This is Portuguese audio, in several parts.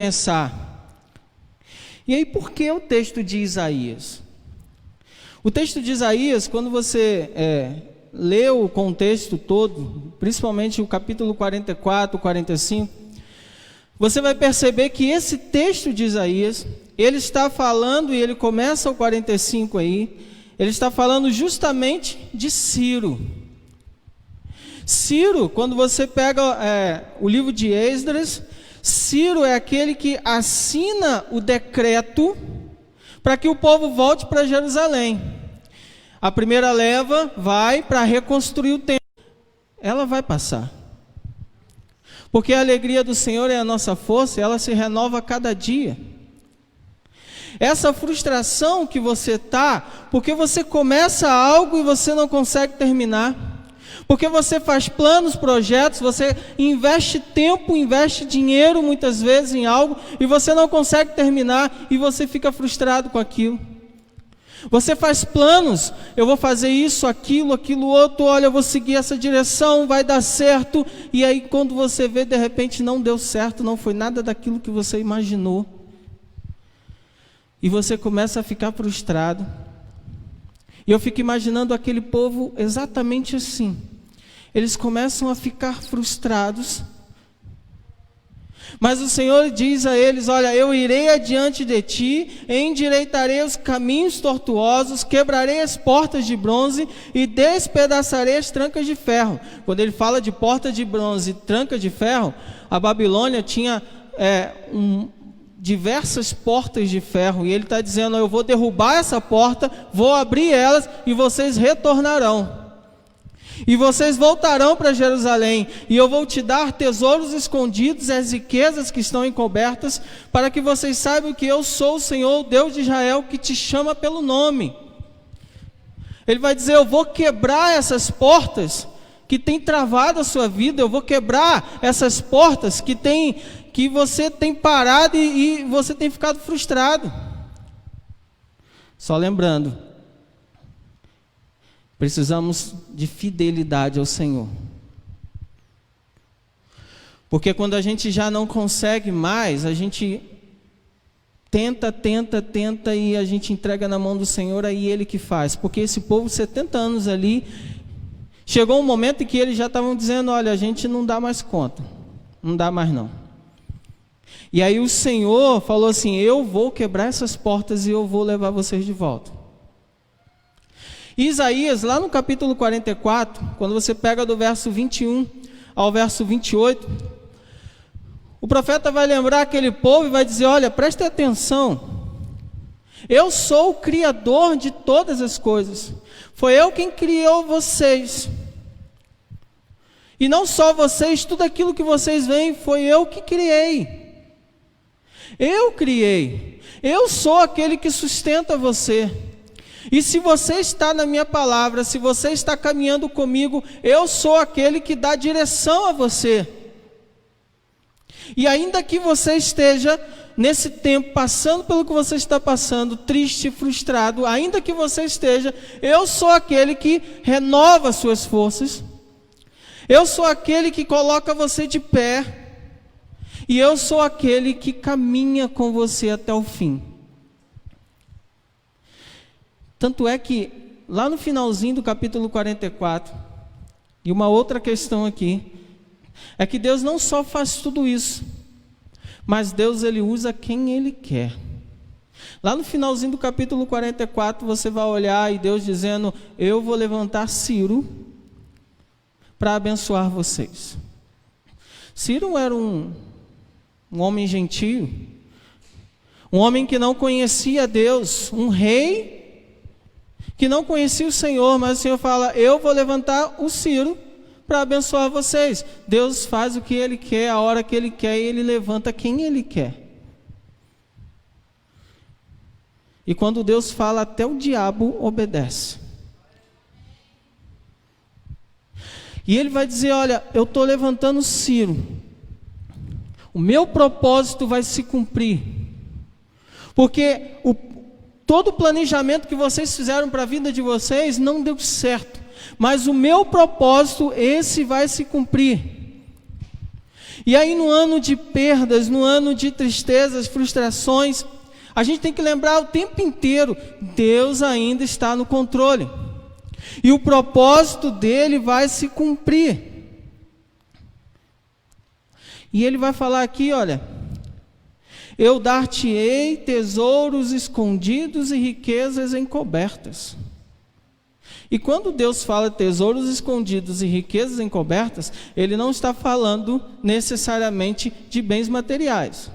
começar. E aí, por que o texto de Isaías? O texto de Isaías, quando você lê o contexto todo, principalmente o capítulo 44, 45, você vai perceber que esse texto de Isaías, ele está falando, e ele começa o 45 aí, ele está falando justamente de Ciro. Ciro, quando você pega o livro de Esdras, Ciro é aquele que assina o decreto para que o povo volte para Jerusalém. A primeira leva vai para reconstruir o templo. Ela vai passar. Porque a alegria do Senhor é a nossa força, e ela se renova a cada dia. Essa frustração que você está, porque você começa algo e você não consegue terminar. Porque você faz planos, projetos, você investe tempo, investe dinheiro muitas vezes em algo e você não consegue terminar e você fica frustrado com aquilo. Você faz planos, eu vou fazer isso, aquilo outro, olha, eu vou seguir essa direção, vai dar certo. E aí quando você vê, de repente não deu certo, não foi nada daquilo que você imaginou. E você começa a ficar frustrado. E eu fico imaginando aquele povo exatamente assim. Eles começam a ficar frustrados, mas o Senhor diz a eles: olha, eu irei adiante de ti, endireitarei os caminhos tortuosos, quebrarei as portas de bronze e despedaçarei as trancas de ferro. Quando ele fala de porta de bronze e tranca de ferro, a Babilônia tinha diversas portas de ferro, e ele está dizendo: eu vou derrubar essa porta, vou abrir elas e vocês retornarão. E vocês voltarão para Jerusalém, e eu vou te dar tesouros escondidos, as riquezas que estão encobertas, para que vocês saibam que eu sou o Senhor, o Deus de Israel, que te chama pelo nome. Ele vai dizer: eu vou quebrar essas portas que têm travado a sua vida, eu vou quebrar essas portas que você tem parado e você tem ficado frustrado. Só lembrando, precisamos de fidelidade ao Senhor. Porque quando a gente já não consegue mais, a gente tenta e a gente entrega na mão do Senhor, aí Ele que faz. Porque esse povo, 70 anos ali, chegou um momento em que eles já estavam dizendo: olha, a gente não dá mais conta, não dá mais não. E aí o Senhor falou assim: eu vou quebrar essas portas e eu vou levar vocês de volta. Isaías, lá no capítulo 44, quando você pega do verso 21 ao verso 28, o profeta vai lembrar aquele povo e vai dizer: olha, preste atenção, eu sou o Criador de todas as coisas, foi eu quem criou vocês, e não só vocês, tudo aquilo que vocês veem foi eu que criei, eu sou aquele que sustenta você. E se você está na minha palavra, se você está caminhando comigo, eu sou aquele que dá direção a você. E ainda que você esteja nesse tempo passando pelo que você está passando, triste, frustrado, ainda que você esteja, eu sou aquele que renova as suas forças. Eu sou aquele que coloca você de pé. E eu sou aquele que caminha com você até o fim. Tanto é que, lá no finalzinho do capítulo 44, e uma outra questão aqui, é que Deus não só faz tudo isso, mas Deus, Ele usa quem Ele quer. Lá no finalzinho do capítulo 44, você vai olhar e Deus dizendo: eu vou levantar Ciro para abençoar vocês. Ciro era um homem gentio, um homem que não conhecia Deus, um rei que não conhecia o Senhor, mas o Senhor fala: eu vou levantar o Ciro para abençoar vocês. Deus faz o que Ele quer, a hora que Ele quer, e Ele levanta quem Ele quer. E quando Deus fala, até o diabo obedece. E Ele vai dizer: olha, eu estou levantando Ciro, o meu propósito vai se cumprir, porque todo o planejamento que vocês fizeram para a vida de vocês não deu certo, mas o meu propósito, esse vai se cumprir. E aí no ano de perdas, no ano de tristezas, frustrações, a gente tem que lembrar o tempo inteiro, Deus ainda está no controle. E o propósito dele vai se cumprir. E ele vai falar aqui, olha: eu dar-te-ei tesouros escondidos e riquezas encobertas. E quando Deus fala tesouros escondidos e riquezas encobertas, Ele não está falando necessariamente de bens materiais.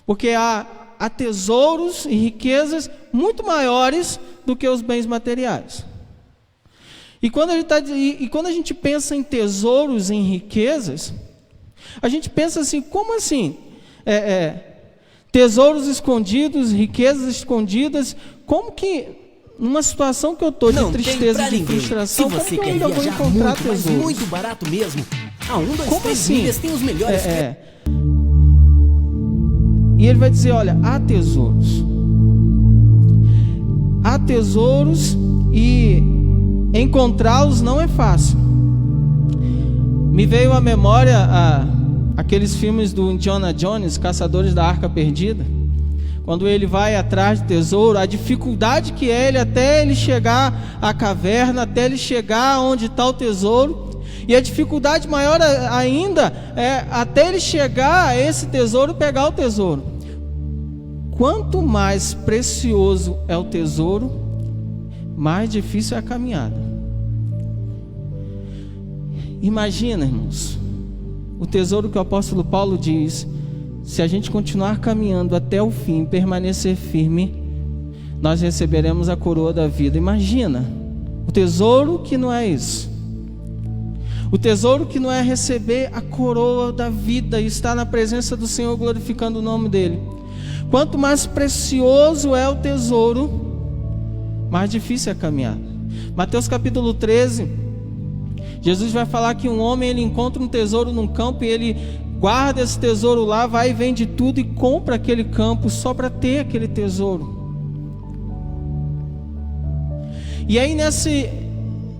Porque há tesouros e riquezas muito maiores do que os bens materiais. E quando a gente pensa em tesouros, em riquezas, a gente pensa assim, como assim? Tesouros escondidos, riquezas escondidas, como que... Numa situação que eu estou de tristeza, de frustração, como que eu ainda vou encontrar tesouros? Muito barato mesmo. A 123 assim? Milhas tem os melhores... E ele vai dizer, olha, há tesouros. Há tesouros e encontrá-los não é fácil. Me veio à memória aqueles filmes do Indiana Jones, Caçadores da Arca Perdida. Quando ele vai atrás de tesouro, a dificuldade que é ele até ele chegar à caverna, até ele chegar onde está o tesouro, e a dificuldade maior ainda é até ele chegar a esse tesouro, pegar o tesouro. Quanto mais precioso é o tesouro, mais difícil é a caminhada. Imagina, irmãos, o tesouro que o apóstolo Paulo diz: se a gente continuar caminhando até o fim, permanecer firme, nós receberemos a coroa da vida. Imagina, o tesouro que não é isso. O tesouro que não é receber a coroa da vida e estar na presença do Senhor glorificando o nome dEle. Quanto mais precioso é o tesouro, mais difícil é a caminhada. Mateus capítulo 13, Jesus vai falar que um homem ele encontra um tesouro num campo e ele guarda esse tesouro lá, vai e vende tudo e compra aquele campo só para ter aquele tesouro. E aí nesse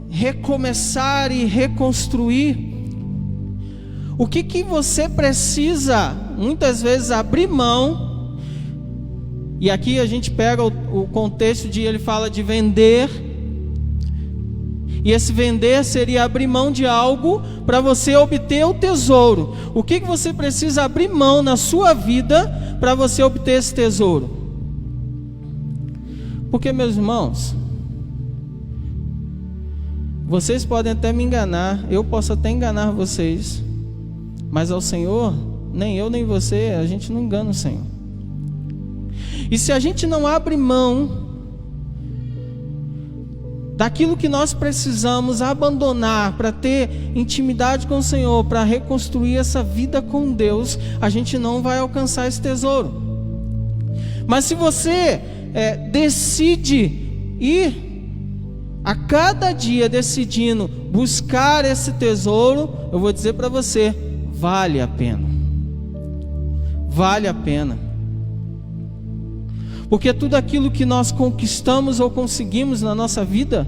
recomeçar e reconstruir, o que você precisa muitas vezes abrir mão? E aqui a gente pega o contexto de ele fala de vender. E esse vender seria abrir mão de algo para você obter o tesouro. O que você precisa abrir mão na sua vida para você obter esse tesouro? Porque, meus irmãos, vocês podem até me enganar, eu posso até enganar vocês, mas ao Senhor, nem eu nem você, a gente não engana o Senhor. E se a gente não abre mão daquilo que nós precisamos abandonar para ter intimidade com o Senhor, para reconstruir essa vida com Deus, a gente não vai alcançar esse tesouro. Mas se você decide ir a cada dia decidindo buscar esse tesouro, eu vou dizer para você, vale a pena. Vale a pena. Porque tudo aquilo que nós conquistamos ou conseguimos na nossa vida,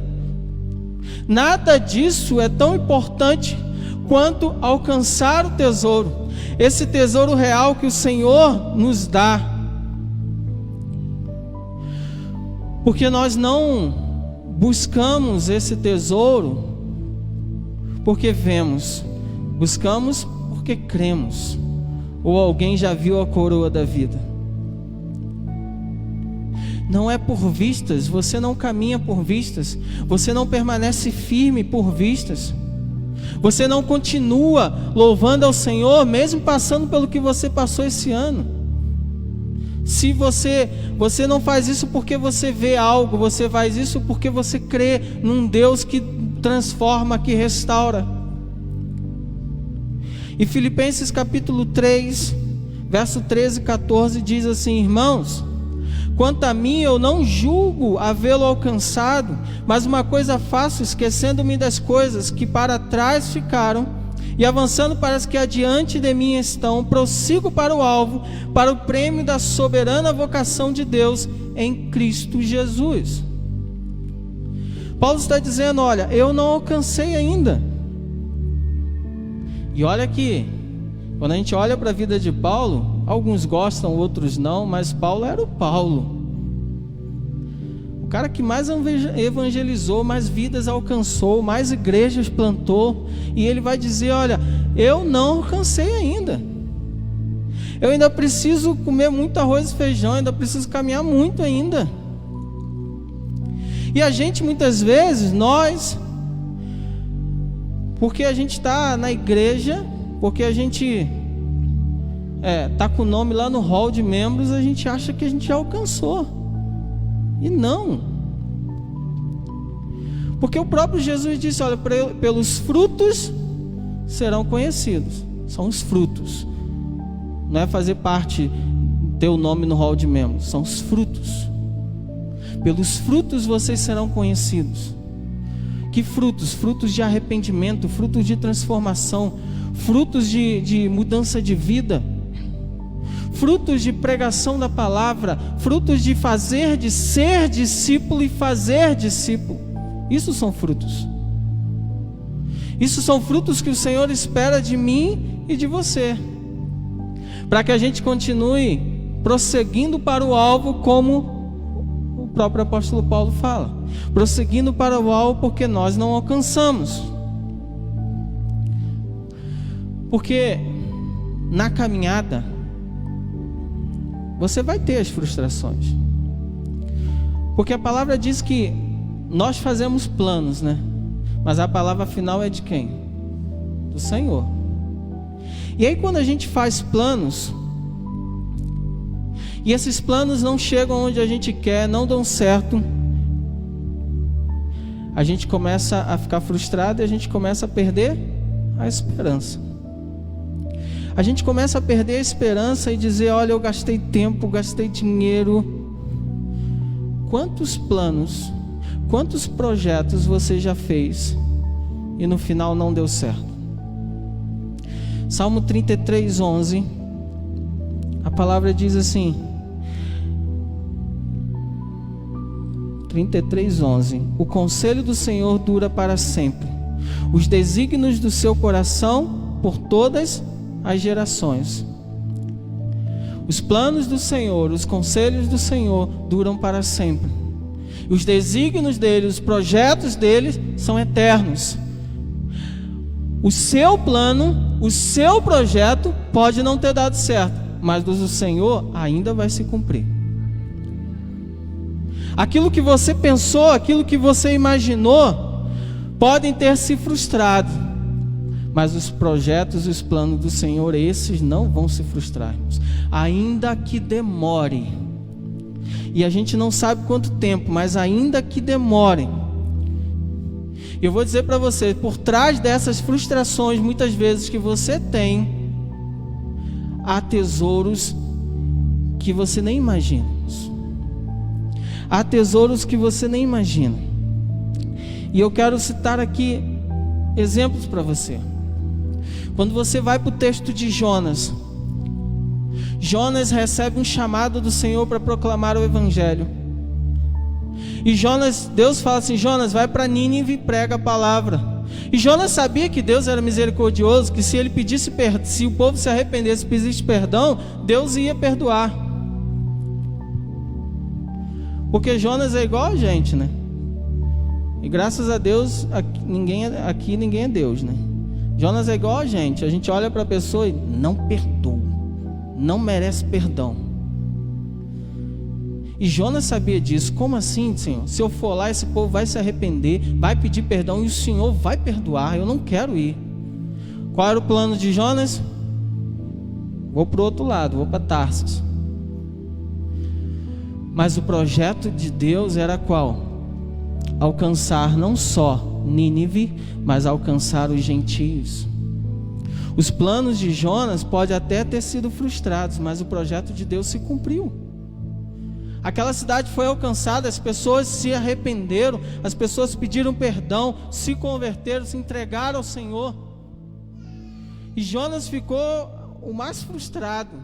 nada disso é tão importante quanto alcançar o tesouro. Esse tesouro real que o Senhor nos dá. Porque nós não buscamos esse tesouro porque vemos, buscamos porque cremos, ou alguém já viu a coroa da vida. Não é por vistas, você não caminha por vistas, você não permanece firme por vistas, você não continua louvando ao Senhor, mesmo passando pelo que você passou esse ano. Se você não faz isso porque você vê algo, você faz isso porque você crê num Deus que transforma, que restaura. E Filipenses capítulo 3, verso 13 e 14 diz assim: irmãos, quanto a mim, eu não julgo havê-lo alcançado, mas uma coisa faço, esquecendo-me das coisas que para trás ficaram, e avançando para as que adiante de mim estão, prossigo para o alvo, para o prêmio da soberana vocação de Deus em Cristo Jesus. Paulo está dizendo, olha, eu não alcancei ainda. E olha que Quando a gente olha para a vida de Paulo, alguns gostam, outros não, mas Paulo era o Paulo. O cara que mais evangelizou, mais vidas alcançou, mais igrejas plantou. E ele vai dizer, olha, eu não alcancei ainda. Eu ainda preciso comer muito arroz e feijão, ainda preciso caminhar muito ainda. E a gente muitas vezes, nós, porque a gente está na igreja, porque a gente está com o nome lá no hall de membros, a gente acha que a gente já alcançou. E não. Porque o próprio Jesus disse, olha, pelos frutos serão conhecidos. São os frutos. Não é fazer parte, ter o nome no hall de membros, são os frutos. Pelos frutos vocês serão conhecidos. Que frutos? Frutos de arrependimento, frutos de transformação, frutos de mudança de vida, frutos de pregação da palavra, frutos de fazer, de ser discípulo e fazer discípulo. Isso são frutos. Isso são frutos que o Senhor espera de mim e de você, para que a gente continue prosseguindo para o alvo, como o próprio apóstolo Paulo fala, prosseguindo para o alvo porque nós não alcançamos. Porque na caminhada você vai ter as frustrações, porque a palavra diz que nós fazemos planos, né? Mas a palavra final é de quem? Do Senhor. E aí quando a gente faz planos, e esses planos não chegam onde a gente quer, não dão certo, a gente começa a ficar frustrado e a gente começa a perder a esperança. A gente começa a perder a esperança e dizer, olha, eu gastei tempo, gastei dinheiro. Quantos planos, quantos projetos você já fez e no final não deu certo? Salmo 33, 11, a palavra diz assim, 33, 11, o conselho do Senhor dura para sempre, os desígnios do seu coração por todas as gerações. Os planos do Senhor, os conselhos do Senhor duram para sempre. Os desígnios dele, os projetos dele são eternos. O seu plano, o seu projeto pode não ter dado certo, mas do Senhor ainda vai se cumprir. Aquilo que você pensou, aquilo que você imaginou, podem ter se frustrado, mas os projetos e os planos do Senhor, esses não vão se frustrar, irmãos. Ainda que demore, e a gente não sabe quanto tempo, mas ainda que demore, eu vou dizer para você, por trás dessas frustrações, muitas vezes que você tem, há tesouros que você nem imagina. Há tesouros que você nem imagina. E eu quero citar aqui exemplos para você. Quando você vai para o texto de Jonas, Jonas recebe um chamado do Senhor para proclamar o Evangelho. E Jonas, Deus fala assim, Jonas, vai para Nínive e prega a palavra. E Jonas sabia que Deus era misericordioso, que se ele pedisse, se o povo se arrependesse e pedisse perdão, Deus ia perdoar. Porque Jonas é igual a gente, né? E graças a Deus, aqui ninguém é Deus, né? Jonas é igual a gente olha para a pessoa e não perdoa, não merece perdão. E Jonas sabia disso. Como assim, Senhor? Se eu for lá, esse povo vai se arrepender, vai pedir perdão e o Senhor vai perdoar. Eu não quero ir. Qual era o plano de Jonas? Vou para o outro lado, vou para Tarsis. Mas o projeto de Deus era qual? Alcançar não só Nínive, mas alcançar os gentios. Os planos de Jonas podem até ter sido frustrados, mas o projeto de Deus se cumpriu. Aquela cidade foi alcançada, as pessoas se arrependeram, as pessoas pediram perdão, se converteram, se entregaram ao Senhor. E Jonas ficou o mais frustrado.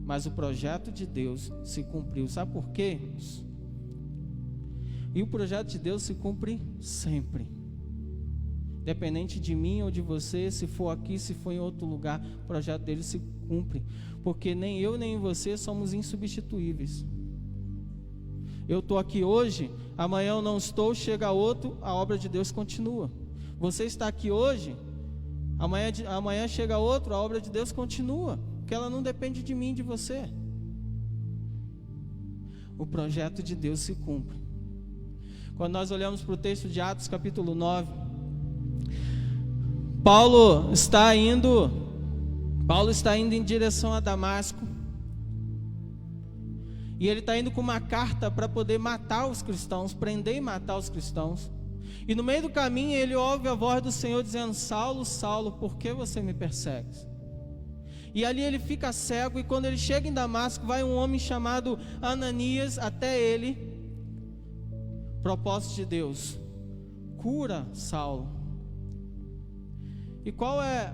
Mas o projeto de Deus se cumpriu. Sabe por quê? E o projeto de Deus se cumpre sempre. Independente de mim ou de você, se for aqui, se for em outro lugar, o projeto dele se cumpre. Porque nem eu nem você somos insubstituíveis. Eu estou aqui hoje, amanhã eu não estou, chega outro, a obra de Deus continua. Você está aqui hoje, amanhã chega outro, a obra de Deus continua. Porque ela não depende de mim, de você. O projeto de Deus se cumpre. Quando nós olhamos para o texto de Atos capítulo 9, Paulo está indo em direção a Damasco. E ele está indo com uma carta para poder matar os cristãos, prender e matar os cristãos. E no meio do caminho ele ouve a voz do Senhor dizendo: Saulo, Saulo, por que você me persegue? E ali ele fica cego, e quando ele chega em Damasco, vai um homem chamado Ananias até ele. Propósito de Deus: cura Saulo. E qual é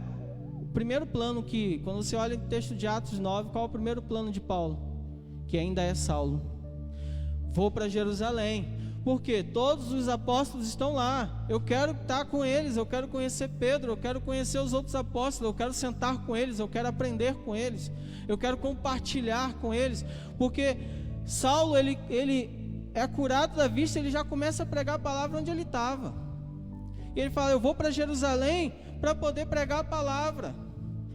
o primeiro plano que, quando você olha o texto de Atos 9, qual é o primeiro plano de Paulo? Que ainda é Saulo. Vou para Jerusalém. Porque todos os apóstolos estão lá. Eu quero estar com eles, eu quero conhecer Pedro, eu quero conhecer os outros apóstolos, eu quero sentar com eles, eu quero aprender com eles, eu quero compartilhar com eles. Porque Saulo, ele é curado da vista, ele já começa a pregar a palavra onde ele estava. E ele fala: eu vou para Jerusalém para poder pregar a palavra,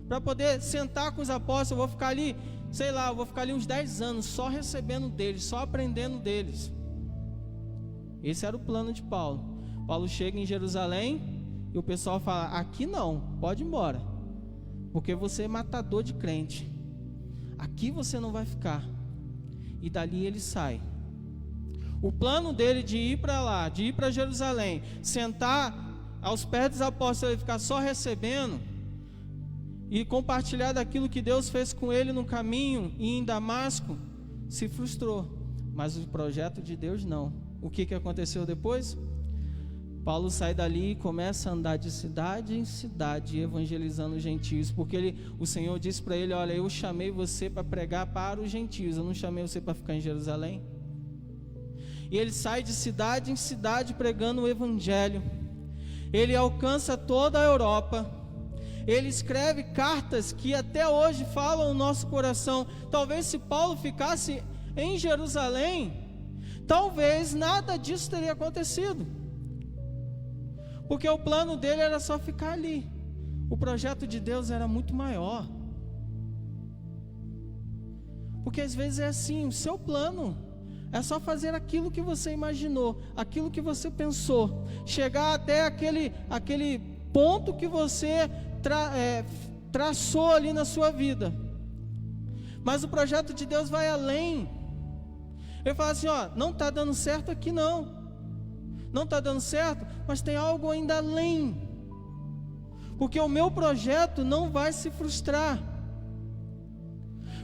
para poder sentar com os apóstolos. Eu vou ficar ali, sei lá, eu vou ficar ali uns 10 anos só recebendo deles, só aprendendo deles. Esse era o plano de Paulo. Paulo chega em Jerusalém e o pessoal fala: aqui não, pode ir embora, porque você é matador de crente, aqui você não vai ficar. E dali ele sai. O plano dele de ir para lá, de ir para Jerusalém, sentar aos pés dos apóstolos e ficar só recebendo e compartilhar daquilo que Deus fez com ele no caminho e em Damasco, se frustrou. Mas o projeto de Deus não. O que aconteceu depois? Paulo sai dali e começa a andar de cidade em cidade, evangelizando os gentios, porque o Senhor disse para ele: olha, eu chamei você para pregar para os gentios, eu não chamei você para ficar em Jerusalém. E ele sai de cidade em cidade pregando o evangelho. Ele alcança toda a Europa. Ele escreve cartas que até hoje falam no nosso coração. Talvez se Paulo ficasse em Jerusalém, talvez nada disso teria acontecido, porque o plano dele era só ficar ali. O projeto de Deus era muito maior. Porque às vezes é assim, o seu plano é só fazer aquilo que você imaginou, aquilo que você pensou, chegar até aquele ponto que você traçou ali na sua vida. Mas o projeto de Deus vai além. Ele fala assim: ó, não está dando certo aqui não está dando certo, mas tem algo ainda além, porque o meu projeto não vai se frustrar.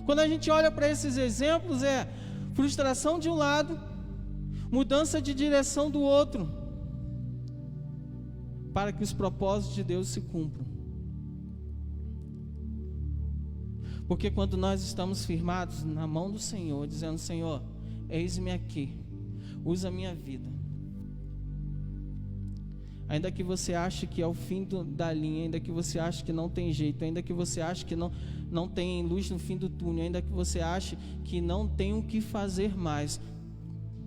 Quando a gente olha para esses exemplos, é frustração de um lado, mudança de direção do outro, para que os propósitos de Deus se cumpram. Porque quando nós estamos firmados na mão do Senhor, dizendo: Senhor, eis-me aqui, usa a minha vida. Ainda que você ache que é o fim da linha, ainda que você ache que não tem jeito, ainda que você ache que não tem luz no fim do túnel, ainda que você ache que não tem o que fazer mais,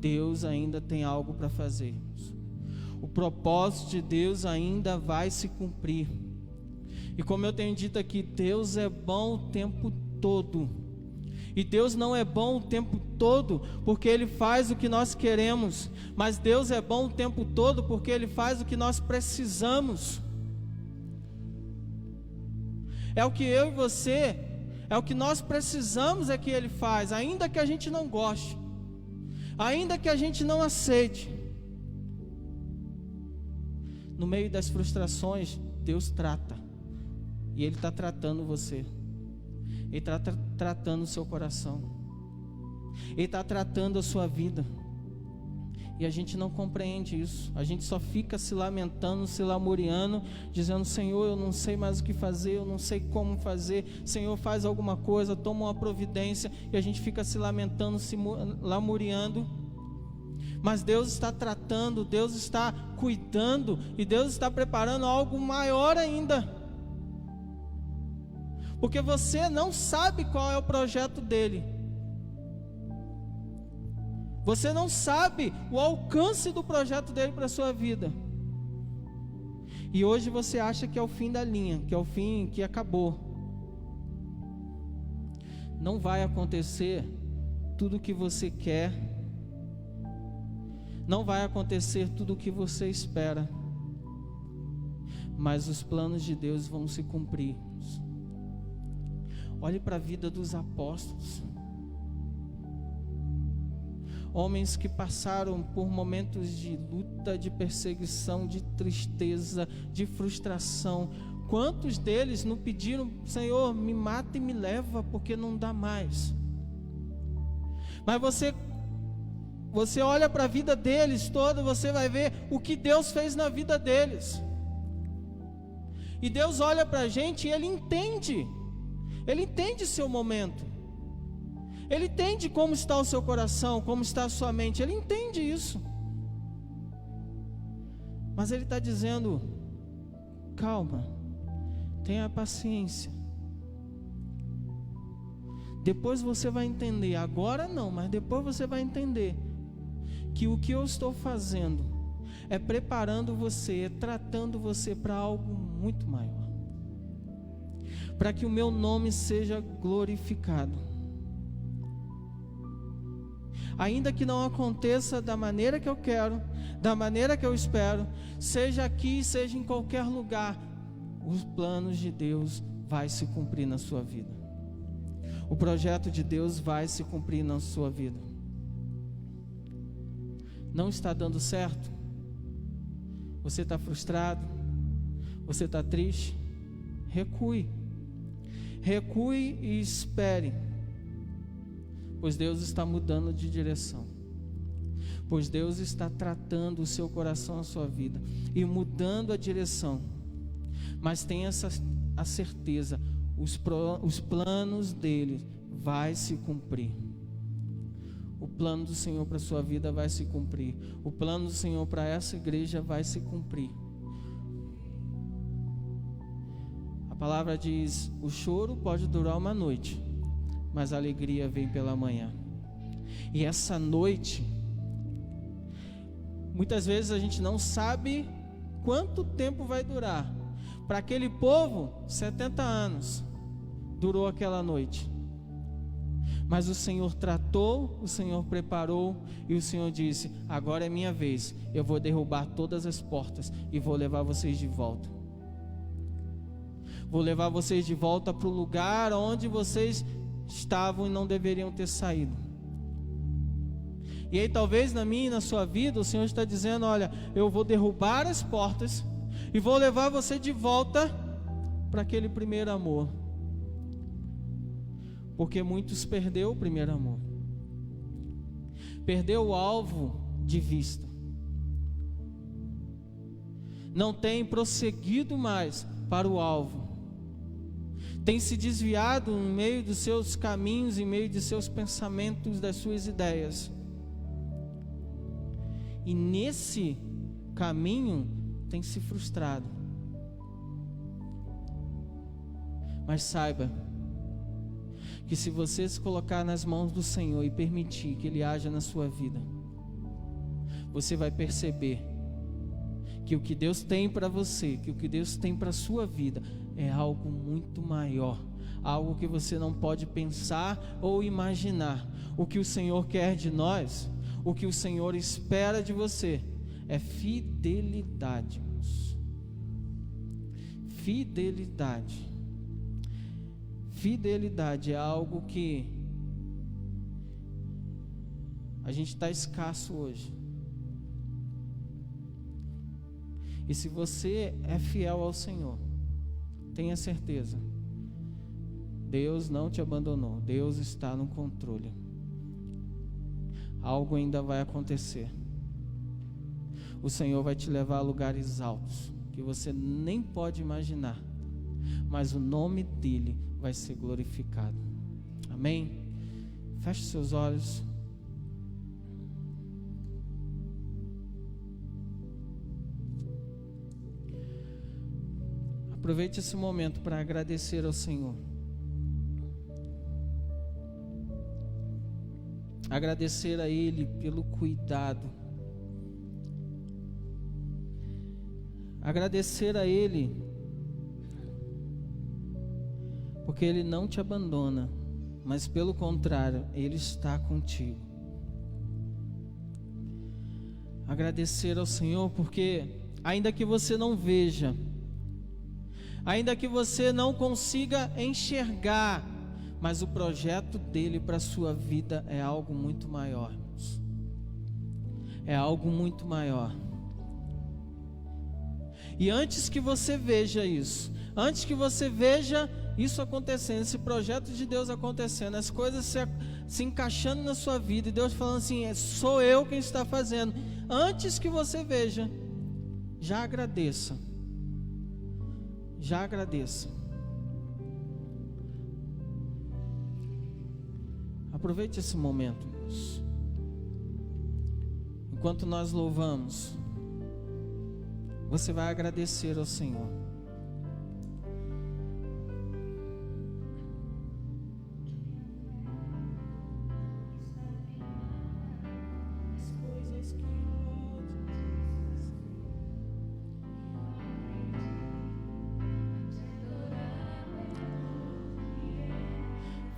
Deus ainda tem algo para fazer. O propósito de Deus ainda vai se cumprir. E como eu tenho dito aqui, Deus é bom o tempo todo. E Deus não é bom o tempo todo porque Ele faz o que nós queremos, mas Deus é bom o tempo todo porque Ele faz o que nós precisamos. É o que eu e você, é o que nós precisamos, é que Ele faz, ainda que a gente não goste, ainda que a gente não aceite. No meio das frustrações, Deus trata, e Ele está tratando você. Ele está tratando o seu coração, Ele está tratando a sua vida, e a gente não compreende isso. A gente só fica se lamentando, se lamuriando, dizendo: Senhor, eu não sei mais o que fazer, eu não sei como fazer, Senhor, faz alguma coisa, toma uma providência. E a gente fica se lamentando, se lamuriando, Mas Deus está tratando, Deus está cuidando e Deus está preparando algo maior ainda. Porque você não sabe qual é o projeto dele. Você não sabe o alcance do projeto dele para a sua vida. E hoje você acha que é o fim da linha, que é o fim, que acabou. Não vai acontecer tudo o que você quer. Não vai acontecer tudo o que você espera. Mas os planos de Deus vão se cumprir. Olhe para a vida dos apóstolos. Homens que passaram por momentos de luta, de perseguição, de tristeza, de frustração. Quantos deles não pediram: Senhor, me mata e me leva, porque não dá mais. Mas você olha para a vida deles toda, você vai ver o que Deus fez na vida deles. E Deus olha para a gente e Ele entende seu momento. Ele entende como está o seu coração, como está a sua mente. Ele entende isso. Mas Ele está dizendo: calma, tenha paciência. Depois você vai entender. Agora não, mas depois você vai entender que o que eu estou fazendo é preparando você, é tratando você para algo muito maior, para que o meu nome seja glorificado. Ainda que não aconteça da maneira que eu quero, da maneira que eu espero, seja aqui, seja em qualquer lugar, os planos de Deus vai se cumprir na sua vida. O projeto de Deus vai se cumprir na sua vida. Não está dando certo? Você está frustrado? Você está triste? Recue. Recue e espere. Pois Deus está mudando de direção. Pois Deus está tratando o seu coração, a sua vida, e mudando a direção. Mas tenha a certeza, os planos dele vai se cumprir. O plano do Senhor para a sua vida vai se cumprir. O plano do Senhor para essa igreja vai se cumprir. A palavra diz: o choro pode durar uma noite, mas a alegria vem pela manhã. E essa noite, muitas vezes a gente não sabe quanto tempo vai durar. Para aquele povo, 70 anos durou aquela noite. Mas o Senhor tratou, o Senhor preparou, e o Senhor disse: agora é minha vez, eu vou derrubar todas as portas e vou levar vocês de volta. Vou levar vocês de volta para o lugar onde vocês estavam e não deveriam ter saído. E aí talvez na minha e na sua vida o Senhor está dizendo: olha, eu vou derrubar as portas e vou levar você de volta para aquele primeiro amor. Porque muitos perderam o primeiro amor, perdeu o alvo de vista, não tem prosseguido mais para o alvo, tem se desviado em meio dos seus caminhos, em meio de seus pensamentos, das suas ideias. E nesse caminho tem se frustrado. Mas saiba que se você se colocar nas mãos do Senhor e permitir que Ele haja na sua vida, você vai perceber que o que Deus tem para você, que o que Deus tem para a sua vida é algo muito maior, algo que você não pode pensar ou imaginar. O que o Senhor quer de nós, o que o Senhor espera de você é fidelidade, irmãos. Fidelidade. Fidelidade é algo que a gente está escasso hoje. E se você é fiel ao Senhor, tenha certeza, Deus não te abandonou, Deus está no controle. Algo ainda vai acontecer. O Senhor vai te levar a lugares altos que você nem pode imaginar, mas o nome dEle vai ser glorificado. Amém? Feche seus olhos. Aproveite esse momento para agradecer ao Senhor. Agradecer a Ele pelo cuidado. Agradecer a Ele porque Ele não te abandona, mas pelo contrário, Ele está contigo. Agradecer ao Senhor porque ainda que você não veja, ainda que você não consiga enxergar, mas o projeto dele para a sua vida é algo muito maior, irmãos. É algo muito maior. E antes que você veja isso, antes que você veja isso acontecendo, esse projeto de Deus acontecendo, as coisas se encaixando na sua vida, e Deus falando assim, sou eu quem está fazendo. Antes que você veja, já agradeça. Já agradeça. Aproveite esse momento, irmãos. Enquanto nós louvamos, você vai agradecer ao Senhor.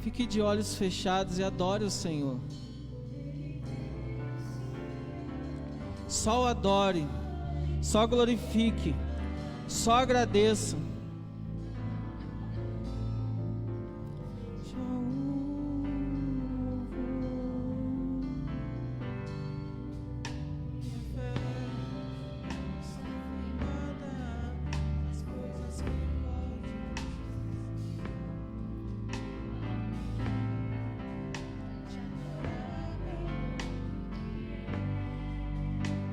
Fique de olhos fechados e adore o Senhor. Só o adore, só glorifique, só agradeça.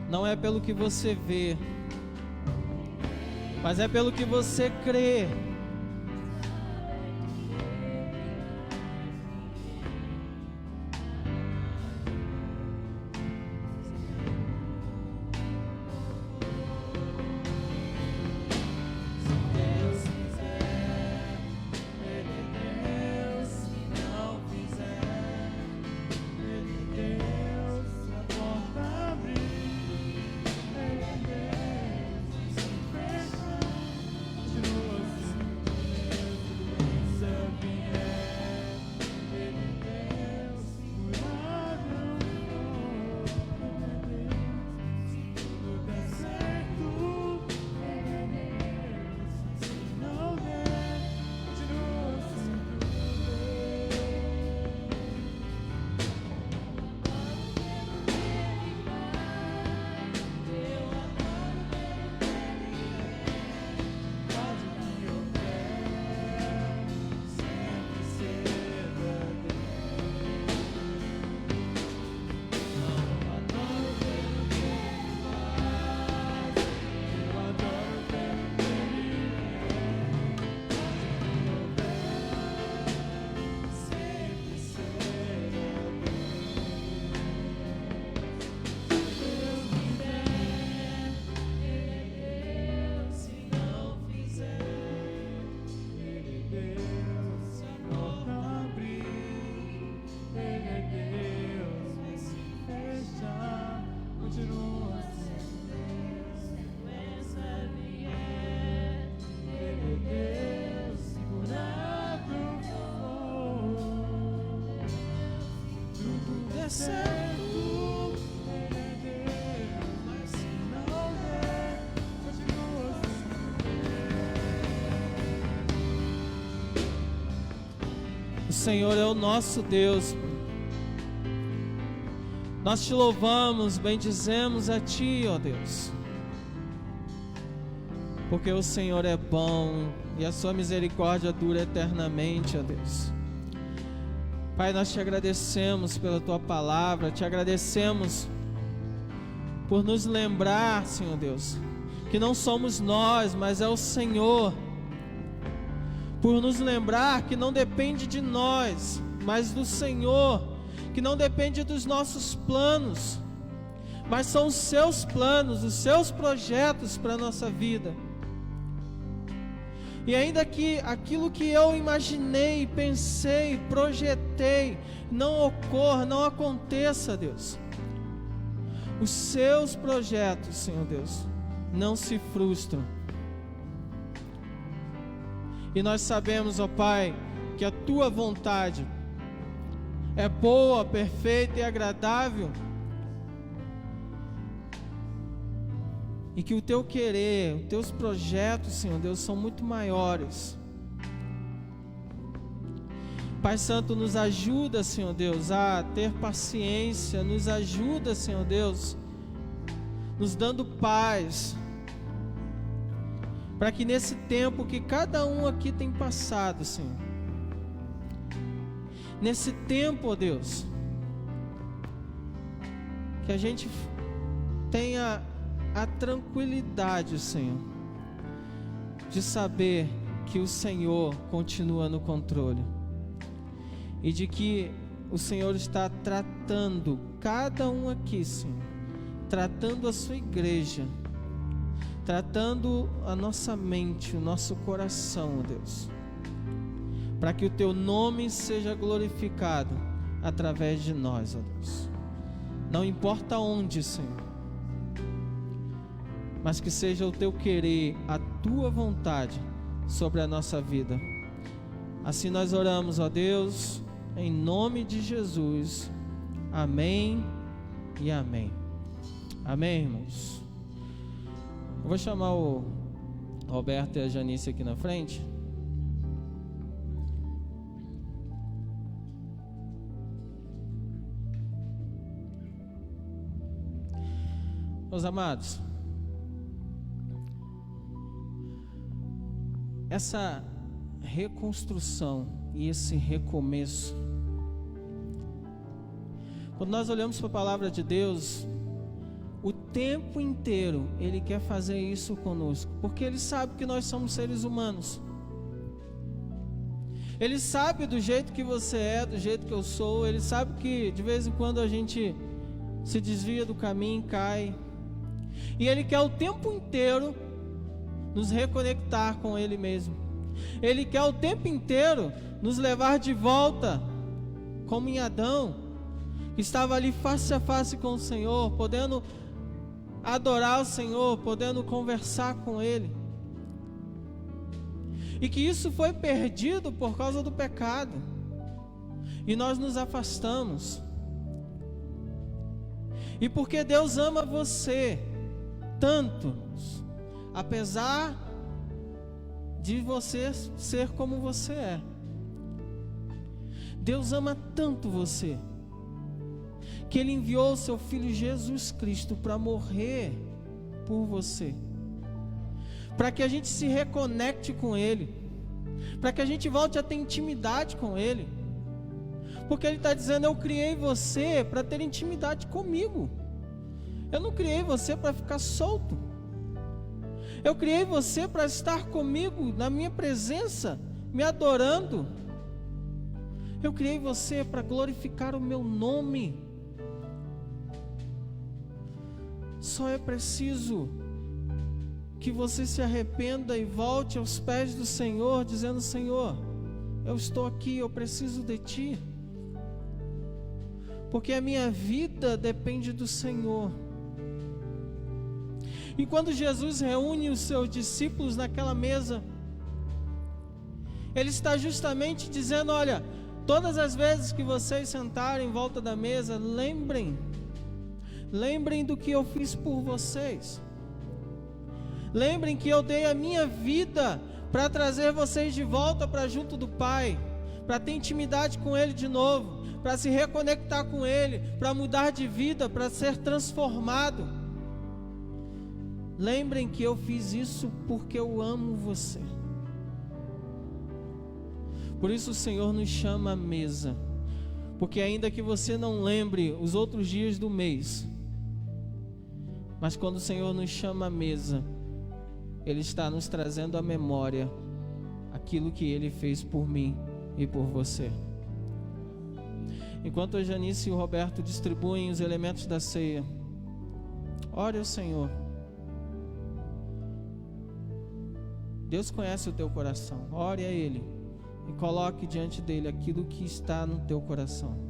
Não é pelo que você vê, mas é pelo que você crê. O Senhor é o nosso Deus. Nós te louvamos, bendizemos a Ti, ó Deus, porque o Senhor é bom e a Sua misericórdia dura eternamente, ó Deus. Pai, nós te agradecemos pela Tua palavra, te agradecemos por nos lembrar, Senhor Deus, que não somos nós, mas é o Senhor. Por nos lembrar que não depende de nós, mas do Senhor, que não depende dos nossos planos, mas são os Seus planos, os Seus projetos para a nossa vida. E ainda que aquilo que eu imaginei, pensei, projetei, não ocorra, não aconteça, Deus. Os seus projetos, Senhor Deus, não se frustram. E nós sabemos, ó Pai, que a Tua vontade é boa, perfeita e agradável. E que o Teu querer, os Teus projetos, Senhor Deus, são muito maiores. Pai Santo, nos ajuda, Senhor Deus, a ter paciência. Nos ajuda, Senhor Deus, nos dando paz. Para que nesse tempo que cada um aqui tem passado, Senhor, nesse tempo, ó Deus, que a gente tenha a tranquilidade, Senhor, de saber que o Senhor continua no controle e de que o Senhor está tratando cada um aqui, Senhor, tratando a sua igreja, tratando a nossa mente, o nosso coração, ó Deus, para que o Teu nome seja glorificado através de nós, ó Deus. Não importa onde, Senhor, mas que seja o Teu querer, a Tua vontade sobre a nossa vida. Assim nós oramos, ó Deus, em nome de Jesus. Amém e amém. Amém, irmãos. Eu vou chamar o Roberto e a Janice aqui na frente. Meus amados, essa reconstrução e esse recomeço, quando nós olhamos para a palavra de Deus, o tempo inteiro Ele quer fazer isso conosco, porque Ele sabe que nós somos seres humanos. Ele sabe do jeito que você é, do jeito que eu sou. Ele sabe que de vez em quando a gente se desvia do caminho, cai. E Ele quer o tempo inteiro nos reconectar com Ele mesmo. Ele quer o tempo inteiro nos levar de volta, como em Adão, que estava ali face a face com o Senhor, podendo adorar o Senhor, podendo conversar com Ele. E que isso foi perdido por causa do pecado, e nós nos afastamos. E porque Deus ama você tanto, apesar de você ser como você é, Deus ama tanto você, que Ele enviou o seu Filho Jesus Cristo para morrer por você, para que a gente se reconecte com Ele, para que a gente volte a ter intimidade com Ele, porque Ele está dizendo: eu criei você para ter intimidade comigo, eu não criei você para ficar solto, eu criei você para estar comigo, na minha presença, me adorando. Eu criei você para glorificar o meu nome. Só é preciso que você se arrependa e volte aos pés do Senhor, dizendo: Senhor, eu estou aqui, eu preciso de Ti, porque a minha vida depende do Senhor. E quando Jesus reúne os seus discípulos naquela mesa, Ele está justamente dizendo: olha, todas as vezes que vocês sentarem em volta da mesa, lembrem do que eu fiz por vocês. Lembrem que eu dei a minha vida para trazer vocês de volta para junto do Pai, para ter intimidade com Ele de novo, para se reconectar com Ele, para mudar de vida, para ser transformado. Lembrem que eu fiz isso porque eu amo você. Por isso o Senhor nos chama à mesa, porque ainda que você não lembre os outros dias do mês, mas quando o Senhor nos chama à mesa, Ele está nos trazendo à memória aquilo que Ele fez por mim e por você. Enquanto a Janice e o Roberto distribuem os elementos da ceia, ore ao Senhor. Deus conhece o teu coração. Ore a Ele e coloque diante dele aquilo que está no teu coração.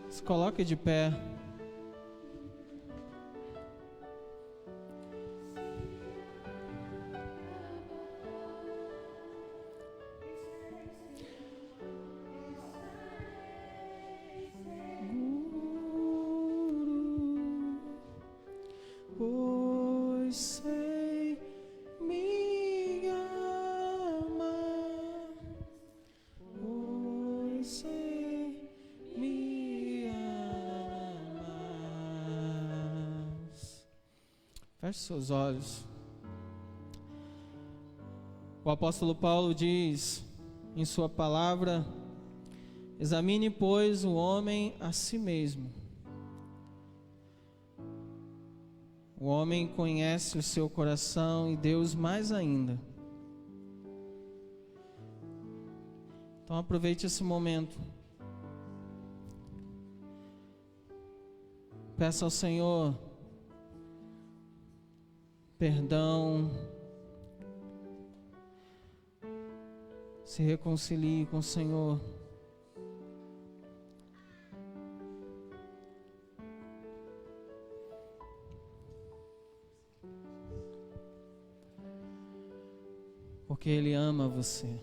Se coloque de pé. Pois sei me ama, pois sei me amas. Feche seus olhos. O apóstolo Paulo diz em sua palavra: examine, pois, o homem a si mesmo. O homem conhece o seu coração e Deus mais ainda. Então aproveite esse momento. Peça ao Senhor perdão. Se reconcilie com o Senhor. Porque Ele ama você.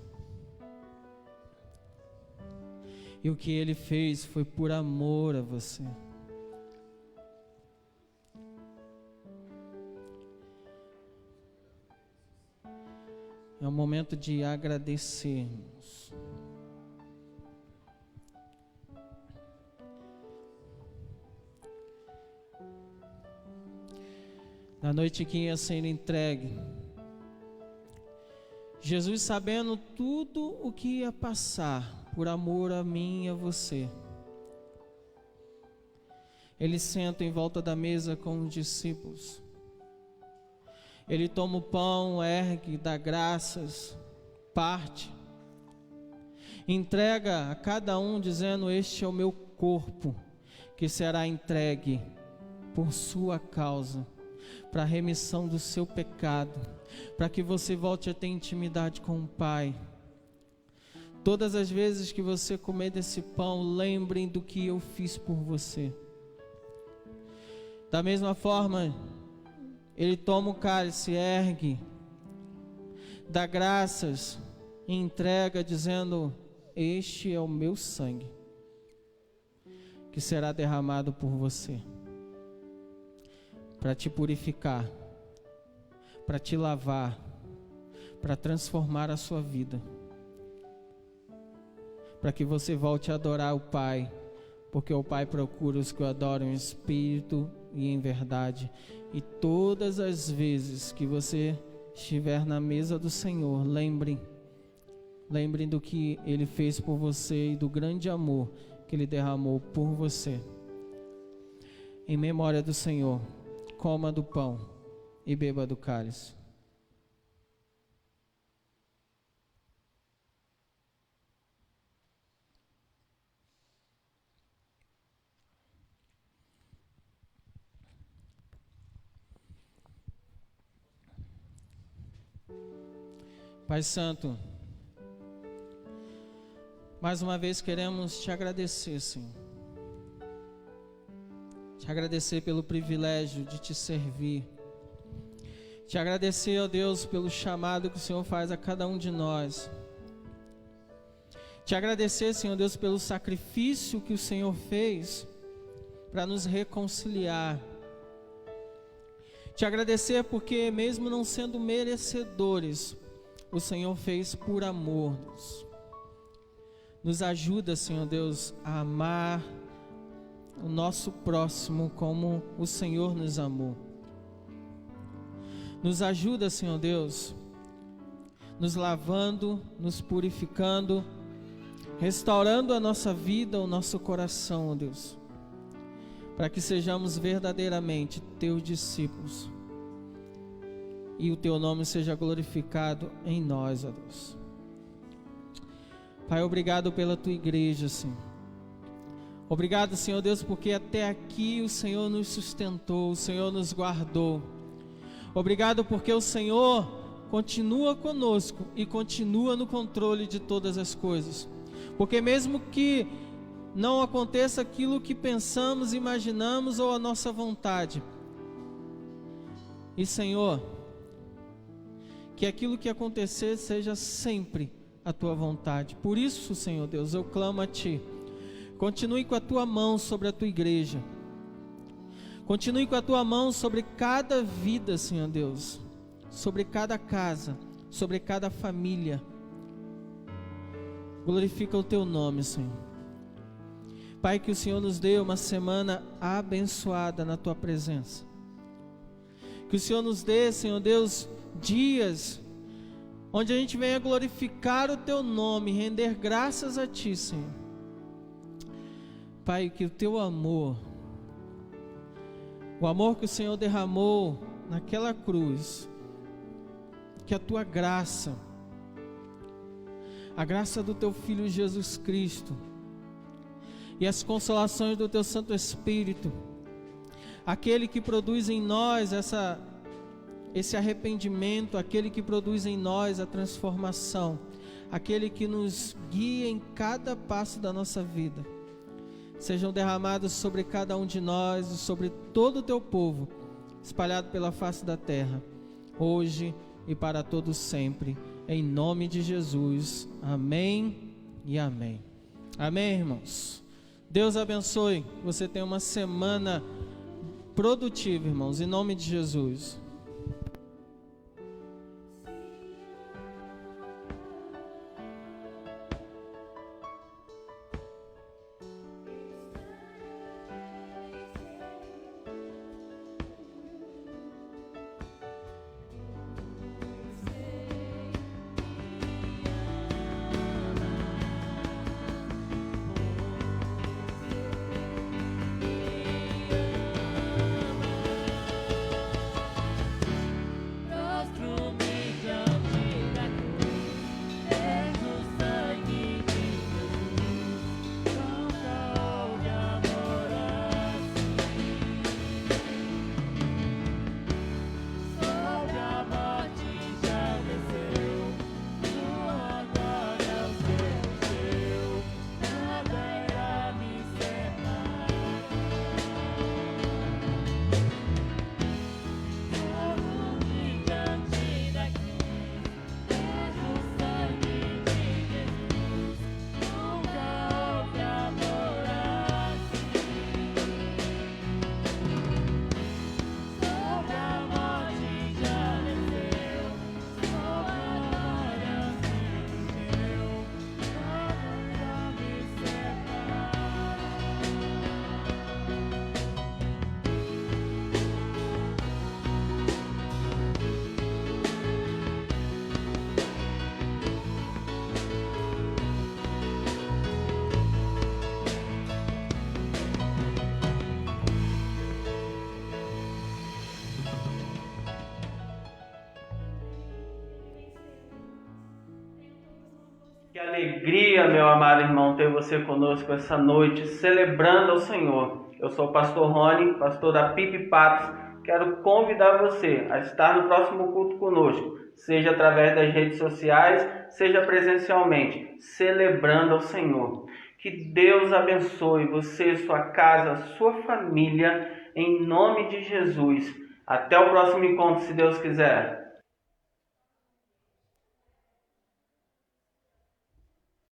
E o que Ele fez foi por amor a você. É um momento de agradecermos. Na noite que ia ser entregue, Jesus, sabendo tudo o que ia passar por amor a mim e a você, Ele senta em volta da mesa com os discípulos. Ele toma o pão, ergue, dá graças, parte, entrega a cada um dizendo: este é o meu corpo, que será entregue por sua causa, para a remissão do seu pecado, para que você volte a ter intimidade com o Pai. Todas as vezes que você comer desse pão, lembrem do que eu fiz por você. Da mesma forma, Ele toma o cálice, ergue, dá graças e entrega dizendo: este é o meu sangue, que será derramado por você, para te purificar, para te lavar, para transformar a sua vida, para que você volte a adorar o Pai, porque o Pai procura os que o adoram em espírito e em verdade. E todas as vezes que você estiver na mesa do Senhor, lembrem do que Ele fez por você e do grande amor que Ele derramou por você. Em memória do Senhor, coma do pão e beba do cálice. Pai Santo, mais uma vez queremos te agradecer, Senhor. Te agradecer pelo privilégio de te servir. Te agradecer, ó Deus, pelo chamado que o Senhor faz a cada um de nós. Te agradecer, Senhor Deus, pelo sacrifício que o Senhor fez para nos reconciliar. Te agradecer porque, mesmo não sendo merecedores, o Senhor fez por amor. Nos ajuda, Senhor Deus, a amar o nosso próximo como o Senhor nos amou. Nos ajuda, Senhor Deus, nos lavando, nos purificando, restaurando a nossa vida, o nosso coração, ó Deus, para que sejamos verdadeiramente teus discípulos e o teu nome seja glorificado em nós, ó Deus. Pai, obrigado pela tua igreja, Senhor. Obrigado, Senhor Deus, porque até aqui o Senhor nos sustentou, o Senhor nos guardou. Obrigado porque o Senhor continua conosco e continua no controle de todas as coisas. Porque mesmo que não aconteça aquilo que pensamos, imaginamos ou a nossa vontade, e Senhor, que aquilo que acontecer seja sempre a tua vontade. Por isso, Senhor Deus, eu clamo a ti. Continue com a tua mão sobre a tua igreja. Continue com a tua mão sobre cada vida, Senhor Deus, sobre cada casa, sobre cada família. Glorifica o teu nome, Senhor. Pai, que o Senhor nos dê uma semana abençoada na tua presença. Que o Senhor nos dê, Senhor Deus, dias onde a gente venha glorificar o teu nome, render graças a ti, Senhor. Pai, que o teu amor, o amor que o Senhor derramou naquela cruz, que a tua graça, a graça do Teu Filho Jesus Cristo e as consolações do Teu Santo Espírito, aquele que produz em nós esse arrependimento, aquele que produz em nós a transformação, aquele que nos guia em cada passo da nossa vida, sejam derramados sobre cada um de nós e sobre todo o Teu povo, espalhado pela face da terra, hoje e para todos sempre, em nome de Jesus. Amém e amém. Amém, irmãos. Deus abençoe. Você tem uma semana produtiva, irmãos, em nome de Jesus. Que alegria, meu amado irmão, ter você conosco essa noite, celebrando ao Senhor. Eu sou o pastor Rony, pastor da PIP Patos. Quero convidar você a estar no próximo culto conosco, seja através das redes sociais, seja presencialmente, celebrando ao Senhor. Que Deus abençoe você, sua casa, sua família, em nome de Jesus. Até o próximo encontro, se Deus quiser.